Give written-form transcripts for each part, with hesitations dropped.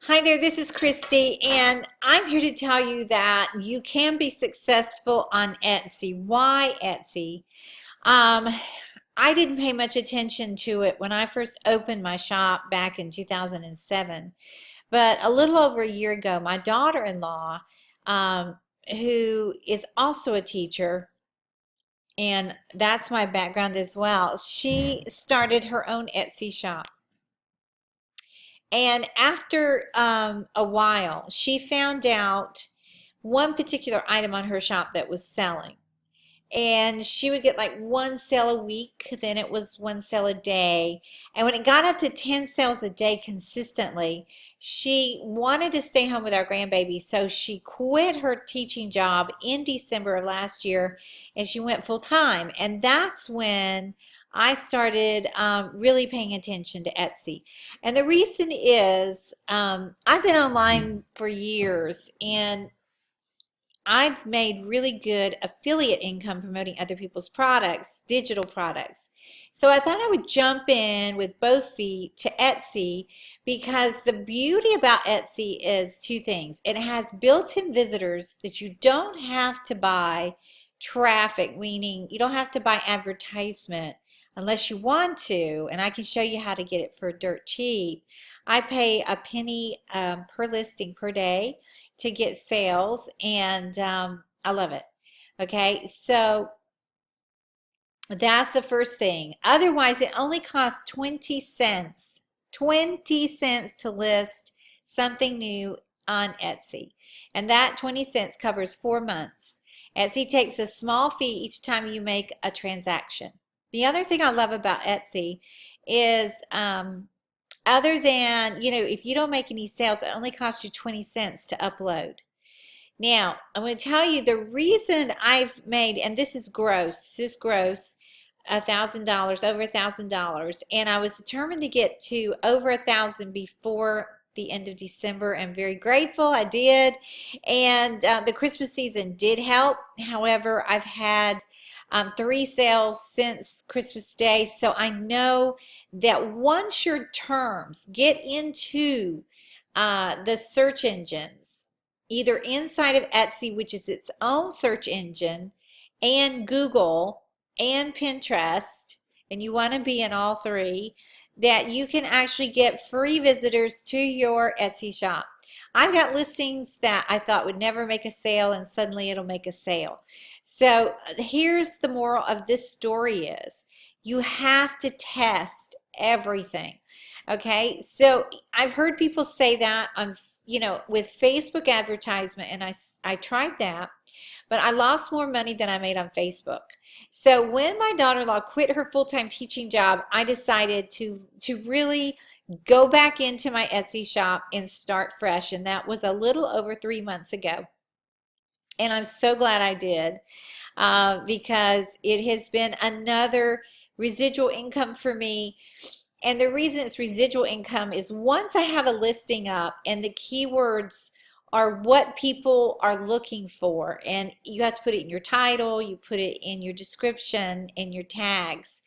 Hi there, this is Christy, and I'm here to tell you that you can be successful on Etsy. Why Etsy? Um, I didn't pay much attention to it when I first opened my shop back in 2007, but a little over a year ago, my daughter-in-law, um, who is also a teacher, and that's my background as well, she started her own Etsy shop. And after a while, she found out one particular item on her shop that was selling. And she would get like one sale a week, then it was one sale a day. And when it got up to 10 sales a day consistently, she wanted to stay home with our grandbaby. So she quit her teaching job in December of last year and she went full time. And that's when I started really paying attention to Etsy. And the reason is I've been online for years and I've made really good affiliate income promoting other people's products, digital products. So I thought I would jump in with both feet to Etsy because the beauty about Etsy is two things. It has built-in visitors that you don't have to buy traffic, meaning you don't have to buy advertisement unless you want to, and I can show you how to get it for dirt cheap. I pay a penny per listing per day to get sales, and I love it. Okay, so that's the first thing. Otherwise, it only costs 20 cents. 20 cents to list something new on Etsy. And that 20 cents covers 4 months. Etsy takes a small fee each time you make a transaction. The other thing I love about Etsy is other than, if you don't make any sales, it only costs you 20 cents to upload. Now, I'm going to tell you the reason I've made, and this is gross, $1,000, over $1,000, and I was determined to get to over 1,000 before the end of December. I'm very grateful I did, and the Christmas season did help. However, I've had 3 sales since Christmas Day, so I know that once your terms get into the search engines, either inside of Etsy, which is its own search engine, and Google and Pinterest, and you want to be in all 3, that you can actually get free visitors to your Etsy shop. I've got listings that I thought would never make a sale and suddenly it'll make a sale. So here's the moral of this story is you have to test everything. Okay, so I've heard people say that on, with Facebook advertisement, and I tried that, but I lost more money than I made on Facebook. So when my daughter-in-law quit her full-time teaching job, I decided to really go back into my Etsy shop and start fresh, and that was a little over 3 months ago. And I'm so glad I did because it has been another residual income for me. And the reason it's residual income is once I have a listing up and the keywords are what people are looking for, and you have to put it in your title, you put it in your description, in your tags.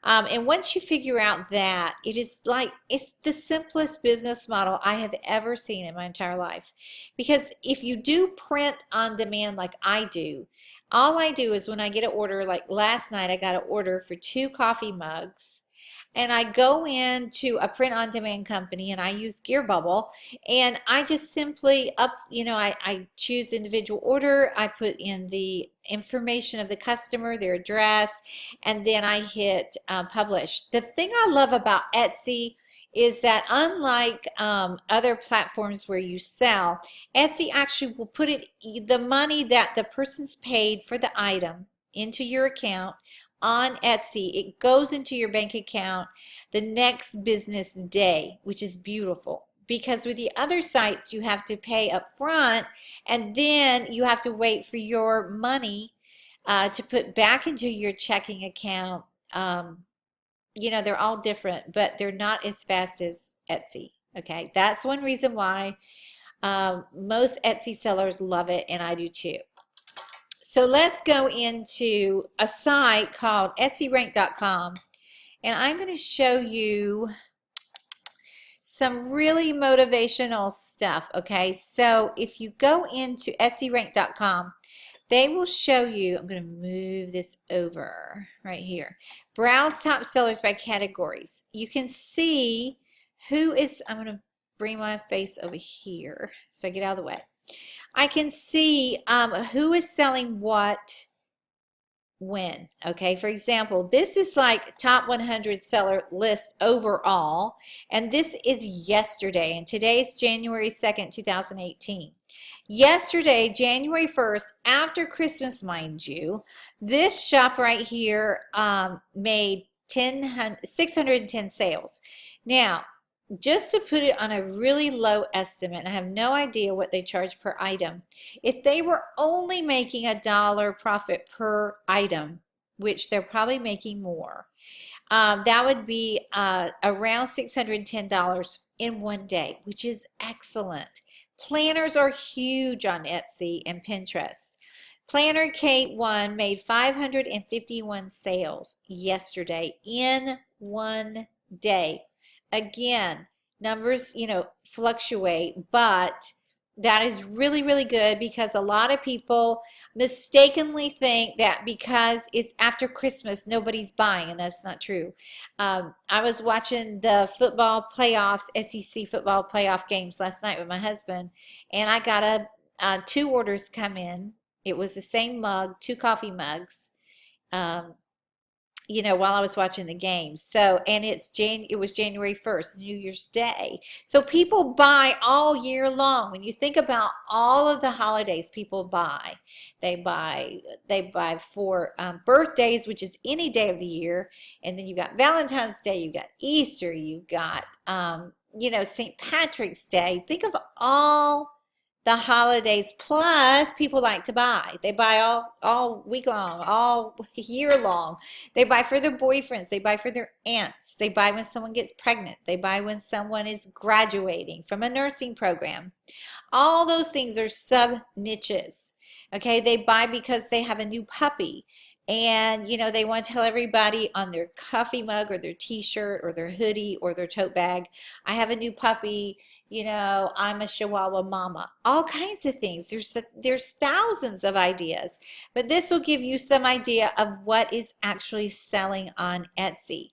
And once you figure out that, it's the simplest business model I have ever seen in my entire life. Because if you do print on demand like I do, all I do is when I get an order, like last night I got an order for 2 coffee mugs, and I go into a print on demand company and I use Gear Bubble, and I just simply I choose the individual order, I put in the information of the customer, their address, and then I hit publish. The thing I love about Etsy is that unlike other platforms where you sell, Etsy actually will put the money that the person's paid for the item into your account on Etsy. It goes into your bank account the next business day, which is beautiful. Because with the other sites, you have to pay up front, and then you have to wait for your money to put back into your checking account. They're all different, but they're not as fast as Etsy. Okay, that's one reason why most Etsy sellers love it, and I do too. So let's go into a site called etsyrank.com, and I'm going to show you some really motivational stuff. Okay, so if you go into etsyrank.com, they will show you, I'm going to move this over right here. Browse top sellers by categories. You can see who is, I'm going to bring my face over here so I get out of the way. I can see who is selling what when. Okay, for example, this is like top 100 seller list overall, and this is yesterday, and today's January 2nd, 2018. Yesterday, January 1st, after Christmas, mind you, this shop right here made 610 sales. Now, just to put it on a really low estimate, I have no idea what they charge per item. If they were only making $1 profit per item, which they're probably making more, that would be around $610 in one day, which is excellent. Planners are huge on Etsy and Pinterest. Planner K1 made 551 sales yesterday in one day. Again, numbers, fluctuate, but that is really, really good because a lot of people mistakenly think that because it's after Christmas, nobody's buying, and that's not true. I was watching the football playoffs, SEC football playoff games last night with my husband, and I got two orders come in. It was the same mug, two coffee mugs. While I was watching the game. So, and it was January 1st, New Year's Day. So people buy all year long. When you think about all of the holidays people buy, they buy for birthdays, which is any day of the year. And then you got Valentine's Day, you got Easter, you got, St. Patrick's Day. Think of all the holidays, plus people like to buy. They buy all week long, all year long. They buy for their boyfriends. They buy for their aunts. They buy when someone gets pregnant. They buy when someone is graduating from a nursing program. All those things are sub niches. Okay, they buy because they have a new puppy. And, they want to tell everybody on their coffee mug or their t-shirt or their hoodie or their tote bag, I have a new puppy, I'm a Chihuahua mama. All kinds of things. There's thousands of ideas, but this will give you some idea of what is actually selling on Etsy.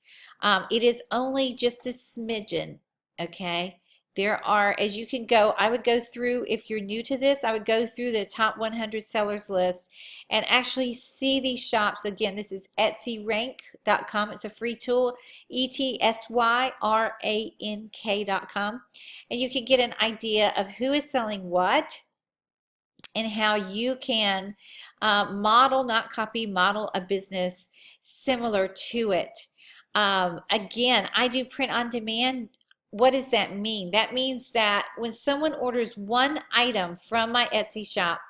It is only just a smidgen, okay? There are, as you can go, I would go through, if you're new to this, I would go through the top 100 sellers list and actually see these shops. Again, this is etsyrank.com. It's a free tool, ETSYRANK.com. And you can get an idea of who is selling what and how you can model, not copy, model a business similar to it. Again, I do print on demand. What does that mean? That means that when someone orders one item from my Etsy shop,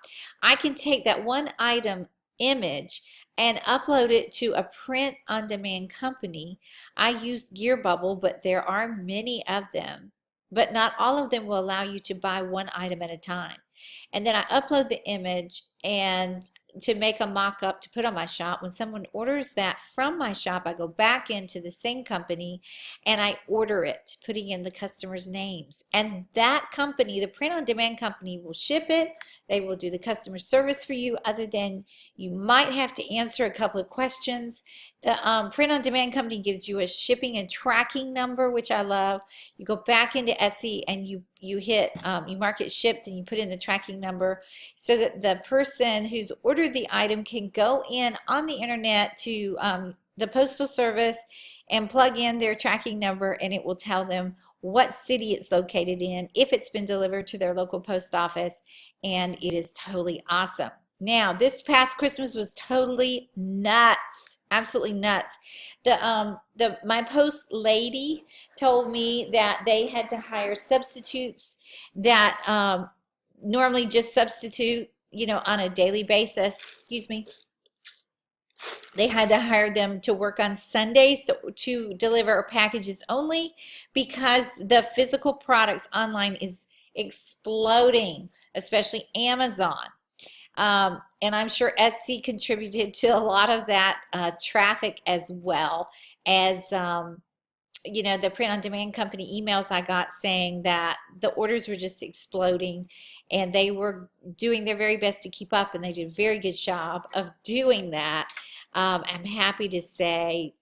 I can take that one item image and upload it to a print-on-demand company. I use Gearbubble, but there are many of them, but not all of them will allow you to buy one item at a time. And then I upload the image and to make a mock-up to put on my shop. When someone orders that from my shop, I go back into the same company and I order it, putting in the customer's names. And that company, the print-on-demand company, will ship it. They will do the customer service for you, other than you might have to answer a couple of questions. The print-on-demand company gives you a shipping and tracking number, which I love. You go back into Etsy and you hit, you mark it shipped and you put in the tracking number so that the person who's ordered the item can go in on the internet to the postal service and plug in their tracking number, and it will tell them what city it's located in, if it's been delivered to their local post office, and it is totally awesome. Now, this past Christmas was totally nuts, absolutely nuts. My post lady told me that they had to hire substitutes that normally just substitute, on a daily basis. Excuse me. They had to hire them to work on Sundays to deliver packages only, because the physical products online is exploding, especially Amazon. And I'm sure Etsy contributed to a lot of that traffic, as well as the print on demand company emails I got saying that the orders were just exploding and they were doing their very best to keep up, and they did a very good job of doing that. I'm happy to say.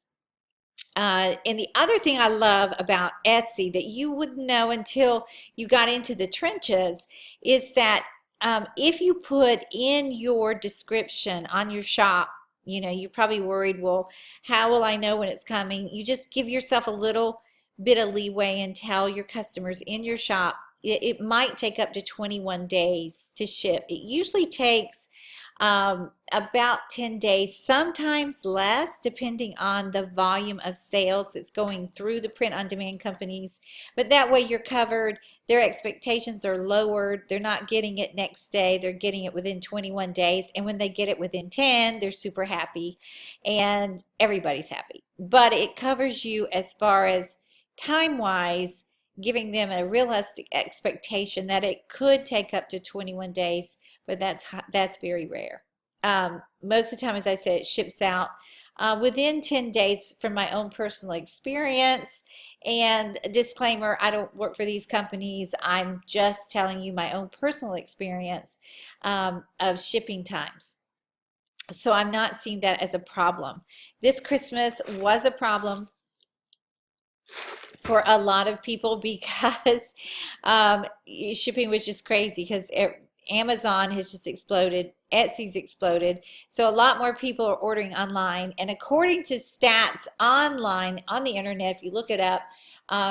And the other thing I love about Etsy that you wouldn't know until you got into the trenches is that if you put in your description on your shop, you're probably worried, well, how will I know when it's coming? You just give yourself a little bit of leeway and tell your customers in your shop it might take up to 21 days to ship. It usually takes about 10 days, sometimes less, depending on the volume of sales that's going through the print on demand companies. But that way you're covered. Their expectations are lowered. They're not getting it next day. They're getting it within 21 days. And when they get it within 10, they're super happy and everybody's happy. But it covers you as far as time-wise, giving them a realistic expectation that it could take up to 21 days, but that's very rare. Most of the time, as I said, it ships out within 10 days from my own personal experience. And disclaimer, I don't work for these companies. I'm just telling you my own personal experience of shipping times. So I'm not seeing that as a problem. This Christmas was a problem for a lot of people because shipping was just crazy because Amazon has just exploded, Etsy's exploded. So a lot more people are ordering online. And according to stats online on the internet, if you look it up,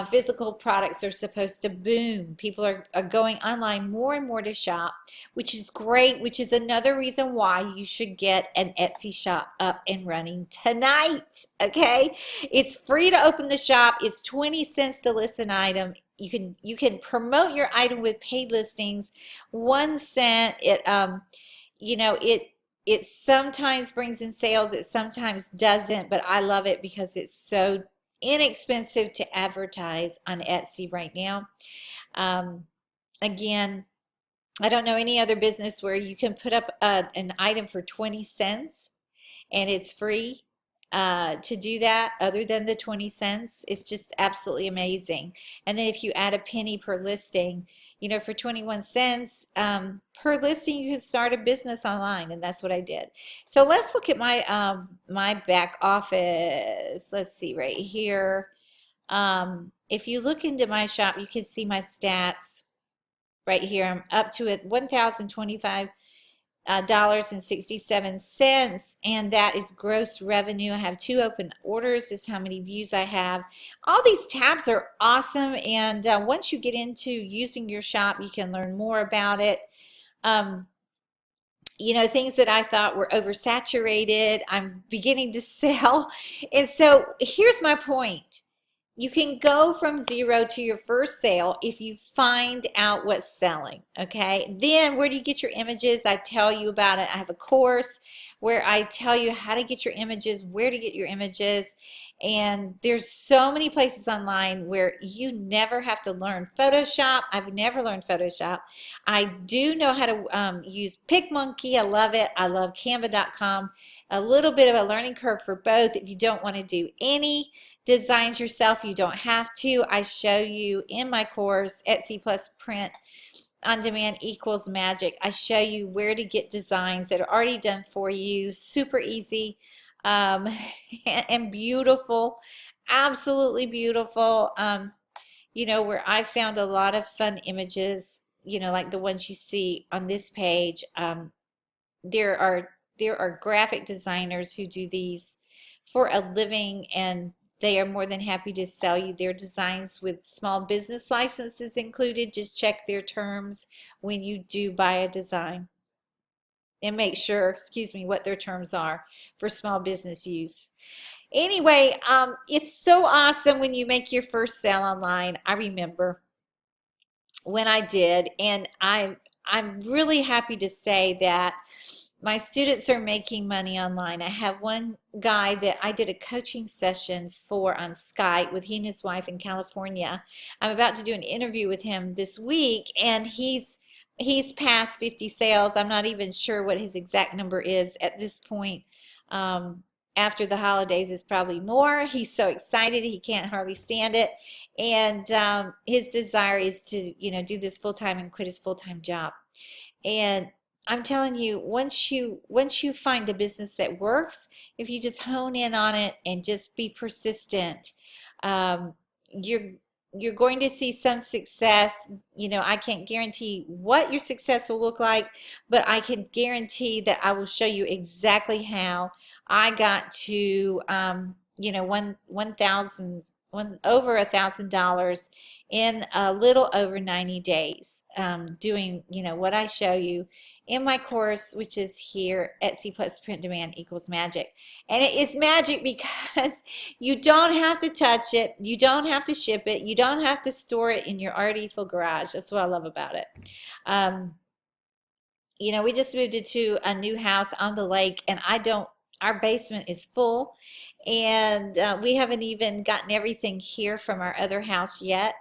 physical products are supposed to boom. People are going online more and more to shop, which is great, which is another reason why you should get an Etsy shop up and running tonight, okay? It's free to open the shop. It's 20 cents to list an item. You can promote your item with paid listings. 1 cent. It sometimes brings in sales. It sometimes doesn't, but I love it because it's so inexpensive to advertise on Etsy right now. Again, I don't know any other business where you can put up an item for 20 cents and it's free to do that other than the 20 cents. It's just absolutely amazing. And then if you add a penny per listing, for 21 cents per listing, you can start a business online, and that's what I did. So let's look at my my back office. Let's see right here. If you look into my shop, you can see my stats right here. I'm up to it $1,025 and 67 cents, and that is gross revenue. I have 2 open orders. This is how many views I have. All these tabs are awesome, and once you get into using your shop, you can learn more about it. Things that I thought were oversaturated, I'm beginning to sell. And so here's my point. You can go from 0 to your first sale if you find out what's selling, okay? Then where do you get your images? I tell you about it. I have a course where I tell you how to get your images, where to get your images, and there's so many places online where you never have to learn Photoshop. I've never learned Photoshop. I do know how to use PicMonkey. I love it. I love Canva.com. A little bit of a learning curve for both. If you don't want to do any designs yourself, you don't have to. I show you in my course, Etsy plus print on demand equals magic. I show you where to get designs that are already done for you, super easy and beautiful, absolutely beautiful. Where I found a lot of fun images, like the ones you see on this page. There are graphic designers who do these for a living, and they are more than happy to sell you their designs with small business licenses included. Just check their terms when you do buy a design and make sure, what their terms are for small business use. Anyway, it's so awesome when you make your first sale online. I remember when I did, and I'm really happy to say that my students are making money online. I have one guy that I did a coaching session for on Skype with he and his wife in California. I'm about to do an interview with him this week, and he's past 50 sales. I'm not even sure what his exact number is at this point. after the holidays is probably more. He's so excited, he can't hardly stand it. And his desire is to, do this full time and quit his full-time job. And I'm telling you, once you find a business that works, if you just hone in on it and just be persistent, um, you're you're going to see some success. I can't guarantee what your success will look like, but I can guarantee that I will show you exactly how I got to, one thousand, over $1,000 in a little over 90 days, doing, what I show you in my course, which is here, Etsy plus print demand equals magic. And it is magic because you don't have to touch it, you don't have to ship it, you don't have to store it in your already full garage. That's what I love about it. Um, we just moved into a new house on the lake, and our basement is full, and we haven't even gotten everything here from our other house yet.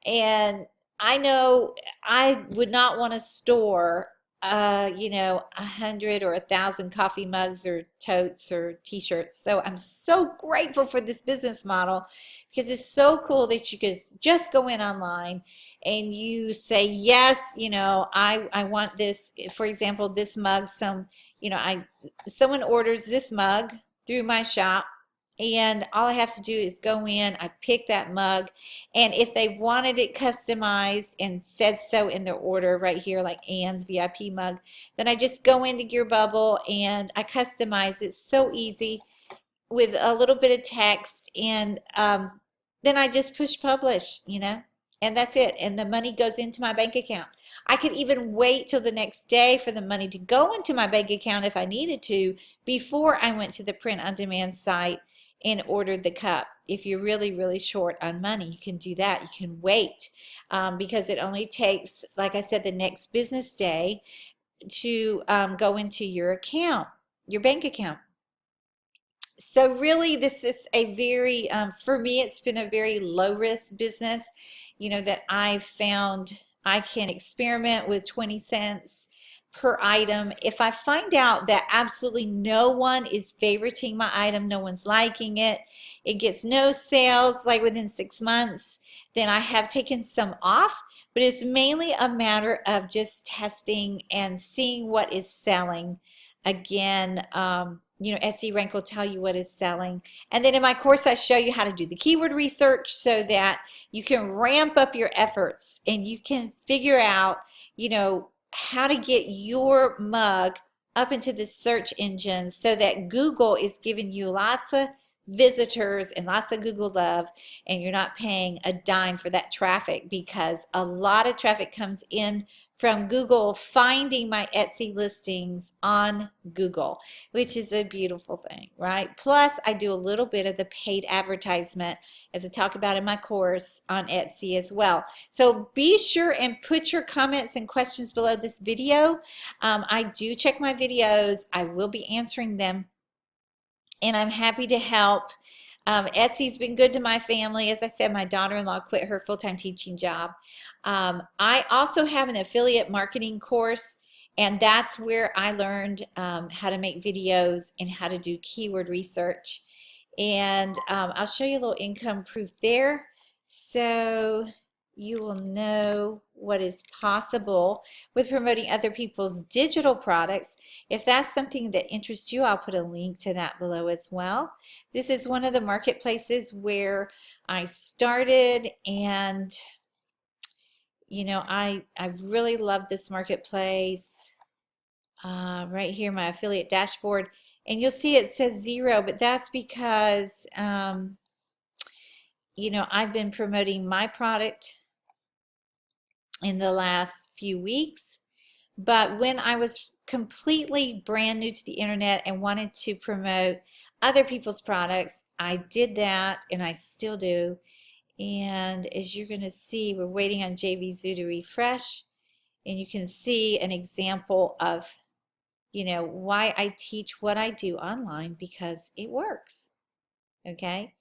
And I know I would not want to store, 100 or 1,000 coffee mugs or totes or t-shirts. So I'm so grateful for this business model because it's so cool that you could just go in online and you say, yes, I want this, for example, this mug, someone orders this mug through my shop, and all I have to do is go in, I pick that mug, and if they wanted it customized and said so in their order right here, like Anne's VIP mug, then I just go into Gear Bubble and I customize it. So easy with a little bit of text, and then I just push publish, and that's it. And the money goes into my bank account. I could even wait till the next day for the money to go into my bank account if I needed to, before I went to the print on demand site and ordered the cup. If you're really, really short on money, you can do that. You can wait, because it only takes, like I said, the next business day to go into your account, your bank account. So really, this is a very, for me, it's been a very low risk business, that I've found I can experiment with 20 cents per item. If I find out that absolutely no one is favoriting my item, no one's liking it, it gets no sales like within 6 months, then I have taken some off. But it's mainly a matter of just testing and seeing what is selling. Again, Etsy Rank will tell you what is selling. And then in my course, I show you how to do the keyword research so that you can ramp up your efforts and you can figure out, how to get your mug up into the search engine so that Google is giving you lots of visitors and lots of Google love, and you're not paying a dime for that traffic, because a lot of traffic comes in from Google finding my Etsy listings on Google, which is a beautiful thing, right? Plus, I do a little bit of the paid advertisement, as I talk about in my course, on Etsy as well. So be sure and put your comments and questions below this video. I do check my videos. I will be answering them, and I'm happy to help. Etsy's been good to my family. As I said, my daughter-in-law quit her full-time teaching job. I also have an affiliate marketing course, and that's where I learned how to make videos and how to do keyword research. And I'll show you a little income proof there, so you will know what is possible with promoting other people's digital products. If that's something that interests you, I'll put a link to that below as well. This is one of the marketplaces where I started, and I really love this marketplace. Right here, my affiliate dashboard, and you'll see it says 0, but that's because I've been promoting my product in the last few weeks. But when I was completely brand new to the internet and wanted to promote other people's products, I did that, and I still do. And as you're going to see, we're waiting on JVZoo to refresh, and you can see an example of why I teach what I do online, because it works. Okay,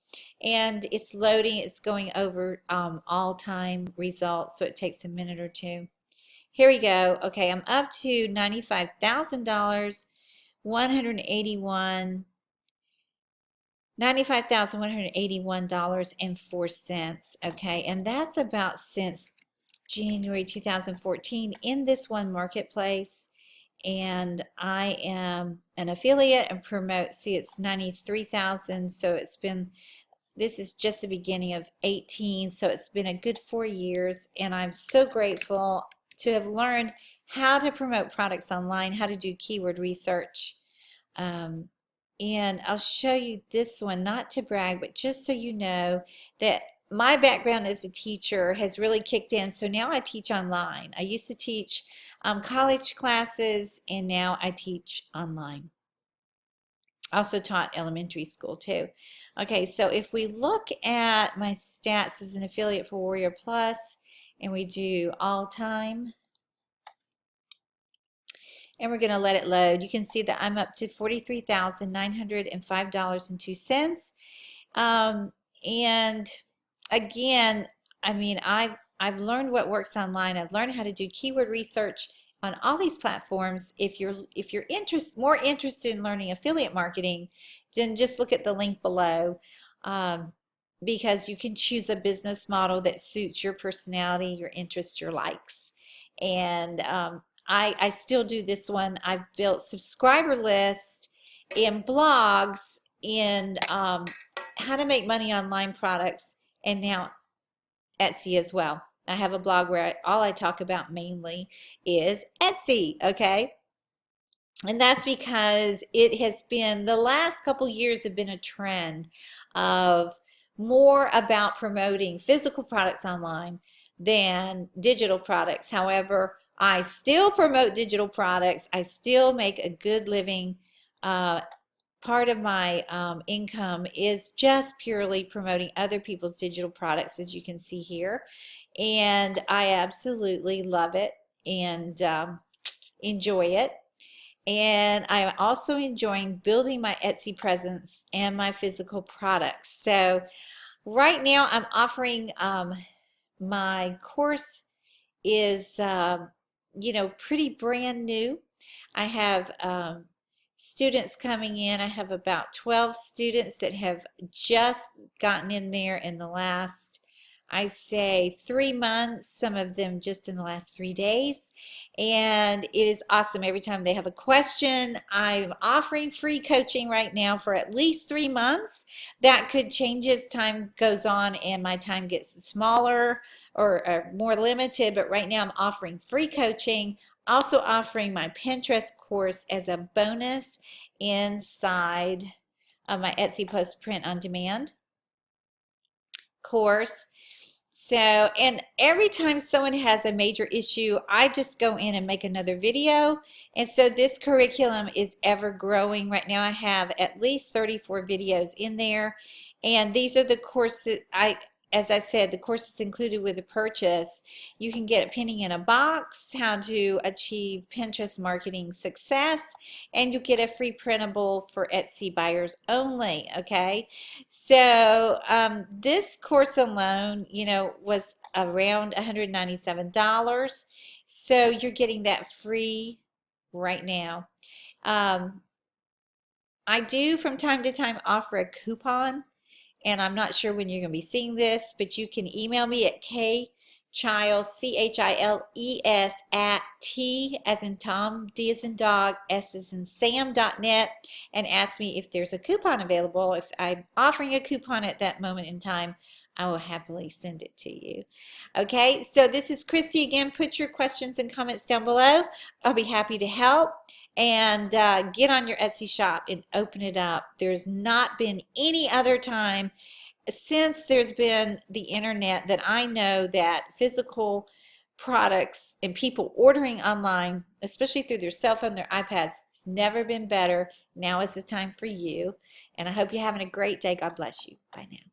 and it's loading, it's going over all-time results, so it takes a minute or two. Here we go. Okay, I'm up to $95,000, 181 $95,181.04. Okay, and that's about since January 2014 in this one marketplace. And I am an affiliate and promote. See, it's 93,000. So it's been, this is just the beginning of 18. So it's been a good 4 years. And I'm so grateful to have learned how to promote products online, how to do keyword research. And I'll show you this one, not to brag, but just so you know that my background as a teacher has really kicked in. So now I teach online. I used to teach college classes, and now I teach online. Also taught elementary school too. Okay, so if we look at my stats as an affiliate for Warrior Plus, and we do all time, and we're going to let it load, you can see that I'm up to $43,905.02. And again, I mean, I've learned what works online. I've learned how to do keyword research on all these platforms. If you're more interested in learning affiliate marketing, then just look at the link below, because you can choose a business model that suits your personality, your interests, your likes. And I still do this one. I've built subscriber lists and blogs in how to make money online products, and now Etsy as well. I have a blog where all I talk about mainly is Etsy, okay? And that's because it has been, the last couple years have been a trend of more about promoting physical products online than digital products. However, I still promote digital products. I still make a good living. Part of my income is just purely promoting other people's digital products, as you can see here. And I absolutely love it and enjoy it. And I'm also enjoying building my Etsy presence and my physical products. So right now I'm offering, my course is, pretty brand new. I have students coming in. I have about 12 students that have just gotten in there in the last, I say, 3 months, some of them just in the last 3 days. And it is awesome. Every time they have a question, I'm offering free coaching right now for at least 3 months. That could change as time goes on and my time gets smaller or more limited, but right now I'm offering free coaching. Also offering my Pinterest course as a bonus inside of my Etsy Post Print on Demand course. So, and every time someone has a major issue, I just go in and make another video. And so this curriculum is ever growing. Right now I have at least 34 videos in there. And these are the courses, as I said, the course is included with the purchase. You can get a pinning in a box, how to achieve Pinterest marketing success, and you get a free printable for Etsy buyers only, okay? So this course alone, was around $197. So you're getting that free right now. I do from time to time offer a coupon, and I'm not sure when you're going to be seeing this, but you can email me at kchiles, CHILES, at T as in Tom, D as in dog, S as in Sam.net, and ask me if there's a coupon available. If I'm offering a coupon at that moment in time, I will happily send it to you. Okay, so this is Christy again. Put your questions and comments down below. I'll be happy to help. And get on your Etsy shop and open it up. There's not been any other time since there's been the internet that I know that physical products and people ordering online, especially through their cell phone, their iPads, has never been better. Now is the time for you. And I hope you're having a great day. God bless you. Bye now.